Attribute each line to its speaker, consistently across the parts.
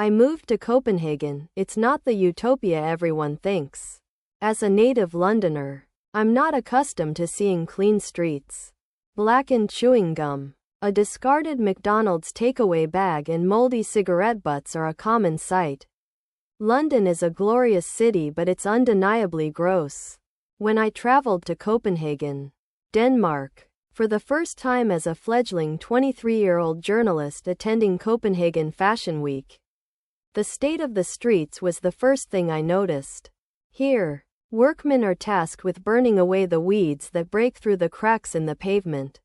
Speaker 1: I moved to Copenhagen. It's not the utopia everyone thinks. As a native Londoner, I'm not accustomed to seeing clean streets, blackened chewing gum, a discarded McDonald's takeaway bag, and moldy cigarette butts are a common sight. London is a glorious city, but it's undeniably gross. When I traveled to Copenhagen, Denmark, for the first time as a fledgling 23-year-old journalist attending Copenhagen Fashion Week, the state of the streets was the first thing I noticed. Here, workmen are tasked with burning away the weeds that break through the cracks in the pavement.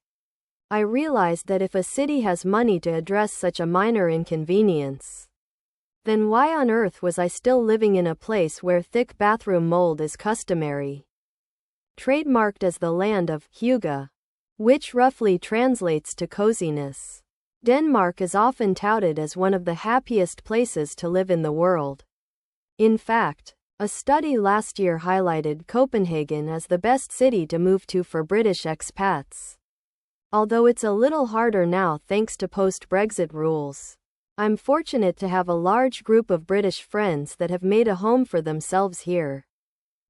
Speaker 1: I realized that if a city has money to address such a minor inconvenience, then why on earth was I still living in a place where thick bathroom mold is customary? Trademarked as the land of hygge, which roughly translates to coziness, Denmark is often touted as one of the happiest places to live in the world. In fact, a study last year highlighted Copenhagen as the best city to move to for British expats. Although it's a little harder now thanks to post-Brexit rules, I'm fortunate to have a large group of British friends that have made a home for themselves here.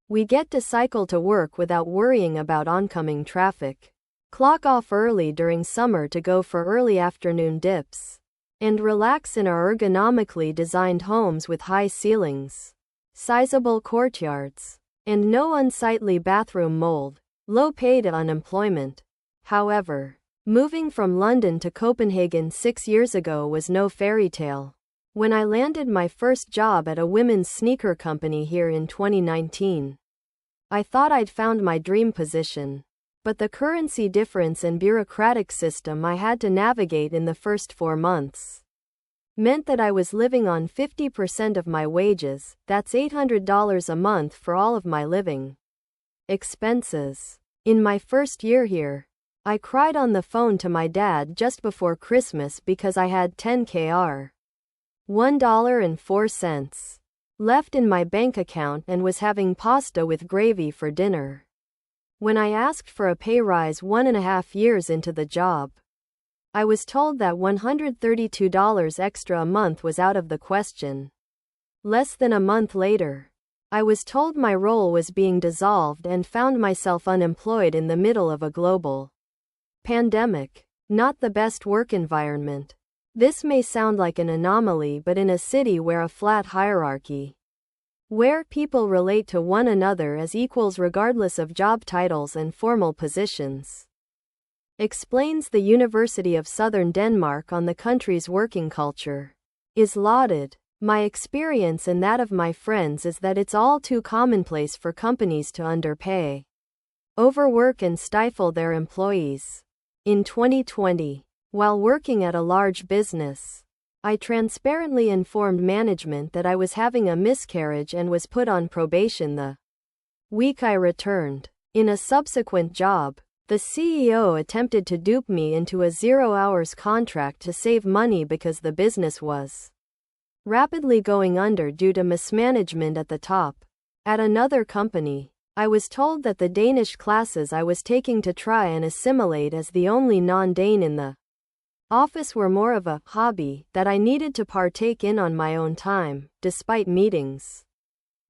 Speaker 1: We get to cycle to work without worrying about oncoming traffic, clock off early during summer to go for early afternoon dips, and relax in our ergonomically designed homes with high ceilings, sizable courtyards, and no unsightly bathroom mold, low paid unemployment. However, moving from London to Copenhagen 6 years ago was no fairy tale. When I landed my first job at a women's sneaker company here in 2019, I thought I'd found my dream position. But the currency difference and bureaucratic system I had to navigate in the first 4 months meant that I was living on 50% of my wages. That's $800 a month for all of my living expenses. In my first year here, I cried on the phone to my dad just before Christmas because I had 10 kr. $1.04 left in my bank account and was having pasta with gravy for dinner. When I asked for a pay rise 1.5 years into the job, I was told that $132 extra a month was out of the question. Less than a month later, I was told my role was being dissolved and found myself unemployed in the middle of a global pandemic. Not the best work environment. This may sound like an anomaly, but in a city where a flat hierarchy, where people relate to one another as equals regardless of job titles and formal positions, explains the University of Southern Denmark on the country's working culture, is lauded. My experience and that of my friends is that it's all too commonplace for companies to underpay, overwork and stifle their employees. In 2020, while working at a large business, I transparently informed management that I was having a miscarriage and was put on probation the week I returned. In a subsequent job, the CEO attempted to dupe me into a 0-hours contract to save money because the business was rapidly going under due to mismanagement at the top. At another company, I was told that the Danish classes I was taking to try and assimilate as the only non-Dane in the office were more of a hobby that I needed to partake in on my own time, despite meetings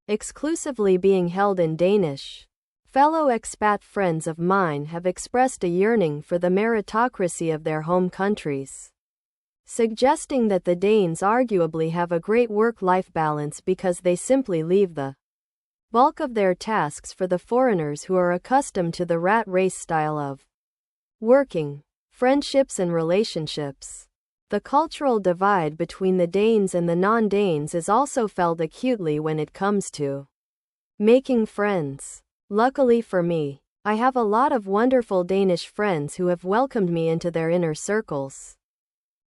Speaker 1: exclusively being held in Danish. Fellow expat friends of mine have expressed a yearning for the meritocracy of their home countries, suggesting that the Danes arguably have a great work-life balance because they simply leave the bulk of their tasks for the foreigners who are accustomed to the rat race style of working. Friendships and relationships. The cultural divide between the Danes and the non-Danes is also felt acutely when it comes to making friends. Luckily for me, I have a lot of wonderful Danish friends who have welcomed me into their inner circles.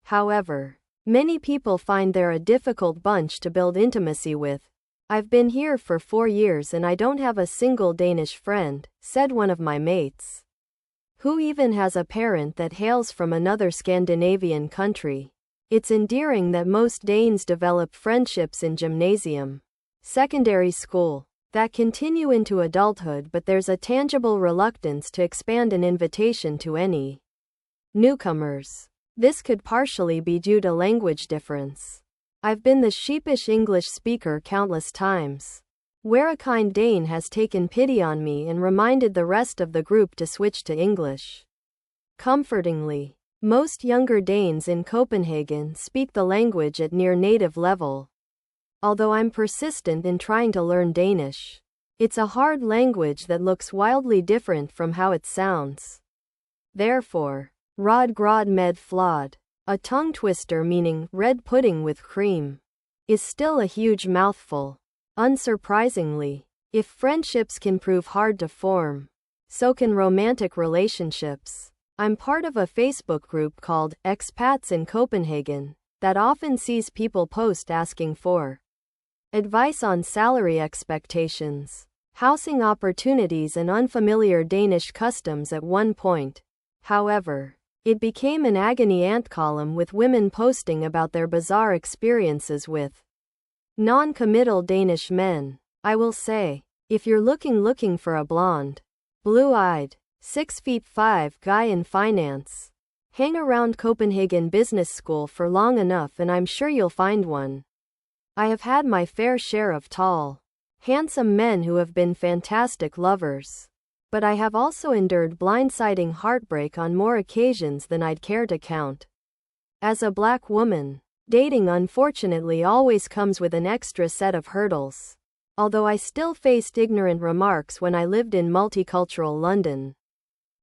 Speaker 1: However, many people find they're a difficult bunch to build intimacy with. I've been here for 4 years and I don't have a single Danish friend, said one of my mates, who even has a parent that hails from another Scandinavian country. It's endearing that most Danes develop friendships in gymnasium, secondary school, that continue into adulthood, but there's a tangible reluctance to expand an invitation to any newcomers. This could partially be due to language difference. I've been the sheepish English speaker countless times, where a kind Dane has taken pity on me and reminded the rest of the group to switch to English. Comfortingly, most younger Danes in Copenhagen speak the language at near native level. Although I'm persistent in trying to learn Danish, it's a hard language that looks wildly different from how it sounds. Therefore, rod grod med flod, a tongue twister meaning red pudding with cream, is still a huge mouthful. Unsurprisingly, if friendships can prove hard to form, so can romantic relationships. I'm part of a Facebook group called Expats in Copenhagen that often sees people post asking for advice on salary expectations, housing opportunities, and unfamiliar Danish customs. At one point, however, it became an agony aunt column with women posting about their bizarre experiences with non-committal Danish men. I will say, if you're looking for a blonde, blue-eyed, 6'5" guy in finance, hang around Copenhagen Business School for long enough and I'm sure you'll find one. I have had my fair share of tall, handsome men who have been fantastic lovers, but I have also endured blindsiding heartbreak on more occasions than I'd care to count. As a black woman, dating unfortunately always comes with an extra set of hurdles. Although I still faced ignorant remarks when I lived in multicultural London.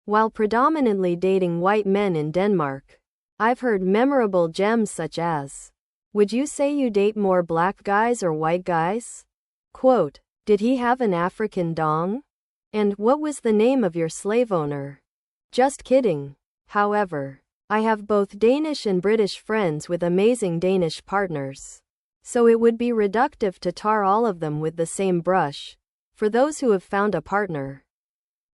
Speaker 1: While predominantly dating white men in Denmark, I've heard memorable gems such as, "Would you say you date more black guys or white guys?" Quote, "Did he have an African dong?" And "What was the name of your slave owner?" Just kidding. However, I have both Danish and British friends with amazing Danish partners, so it would be reductive to tar all of them with the same brush. For those who have found a partner,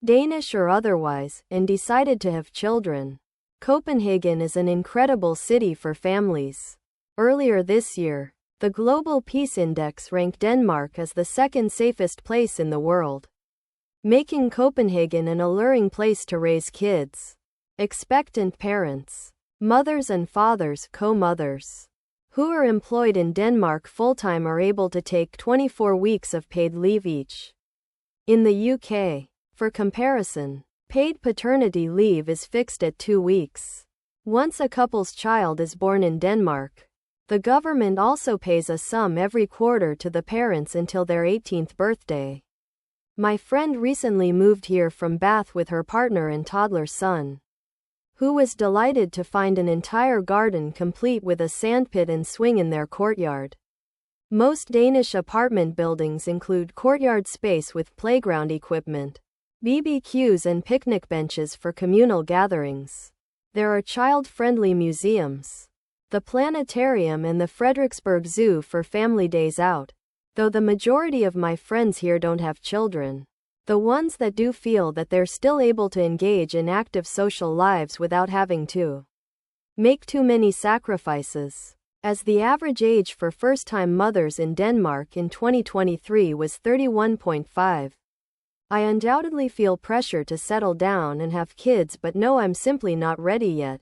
Speaker 1: Danish or otherwise, and decided to have children, Copenhagen is an incredible city for families. Earlier this year, the Global Peace Index ranked Denmark as the second safest place in the world, making Copenhagen an alluring place to raise kids. Expectant parents, mothers and fathers, co-mothers, who are employed in Denmark full-time are able to take 24 weeks of paid leave each. In the UK, for comparison, paid paternity leave is fixed at 2 weeks. Once a couple's child is born in Denmark, the government also pays a sum every quarter to the parents until their 18th birthday. My friend recently moved here from Bath with her partner and toddler son, who was delighted to find an entire garden complete with a sandpit and swing in their courtyard. Most Danish apartment buildings include courtyard space with playground equipment, BBQs and picnic benches for communal gatherings. There are child-friendly museums, the planetarium and the Frederiksberg Zoo for family days out. Though the majority of my friends here don't have children, the ones that do feel that they're still able to engage in active social lives without having to make too many sacrifices. As the average age for first-time mothers in Denmark in 2023 was 31.5. I undoubtedly feel pressure to settle down and have kids but know I'm simply not ready yet.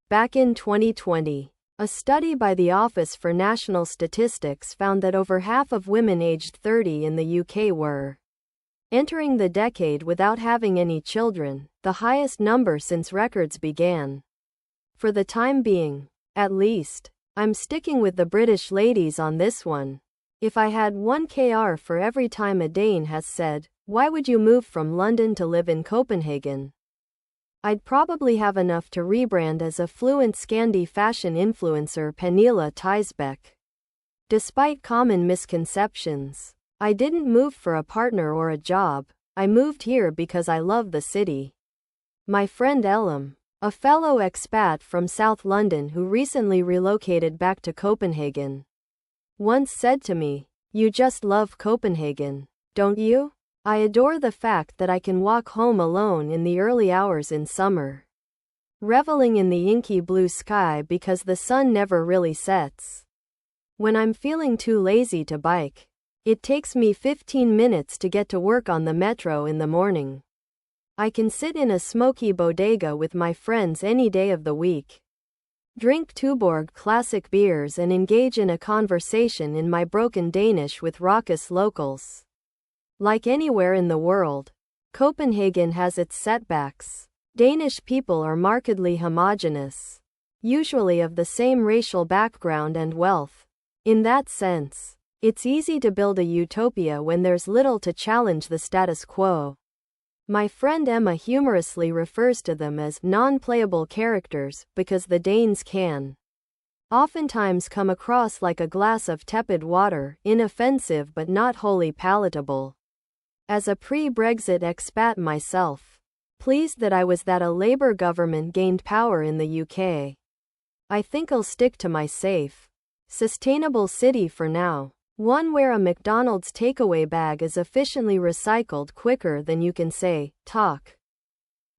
Speaker 1: Back in 2020, a study by the Office for National Statistics found that over half of women aged 30 in the UK were entering the decade without having any children, the highest number since records began. For the time being, at least, I'm sticking with the British ladies on this one. If I had 1 kr for every time a Dane has said, "Why would you move from London to live in Copenhagen?" I'd probably have enough to rebrand as a fluent Scandi fashion influencer Pernille Theisbæk. Despite common misconceptions, I didn't move for a partner or a job. I moved here because I love the city. My friend Ellum, a fellow expat from South London who recently relocated back to Copenhagen, once said to me, "You just love Copenhagen, don't you?" I adore the fact that I can walk home alone in the early hours in summer, reveling in the inky blue sky because the sun never really sets. When I'm feeling too lazy to bike, it takes me 15 minutes to get to work on the metro in the morning. I can sit in a smoky bodega with my friends any day of the week. drink Tuborg classic beers and engage in a conversation in my broken Danish with raucous locals. Like anywhere in the world, Copenhagen has its setbacks. Danish people are markedly homogeneous, usually of the same racial background and wealth. In that sense, it's easy to build a utopia when there's little to challenge the status quo. My friend Emma humorously refers to them as non-playable characters because the Danes can oftentimes come across like a glass of tepid water, inoffensive but not wholly palatable. As a pre-Brexit expat myself, pleased that a Labour government gained power in the UK. I think I'll stick to my safe, sustainable city for now. One where a McDonald's takeaway bag is efficiently recycled quicker than you can say, talk.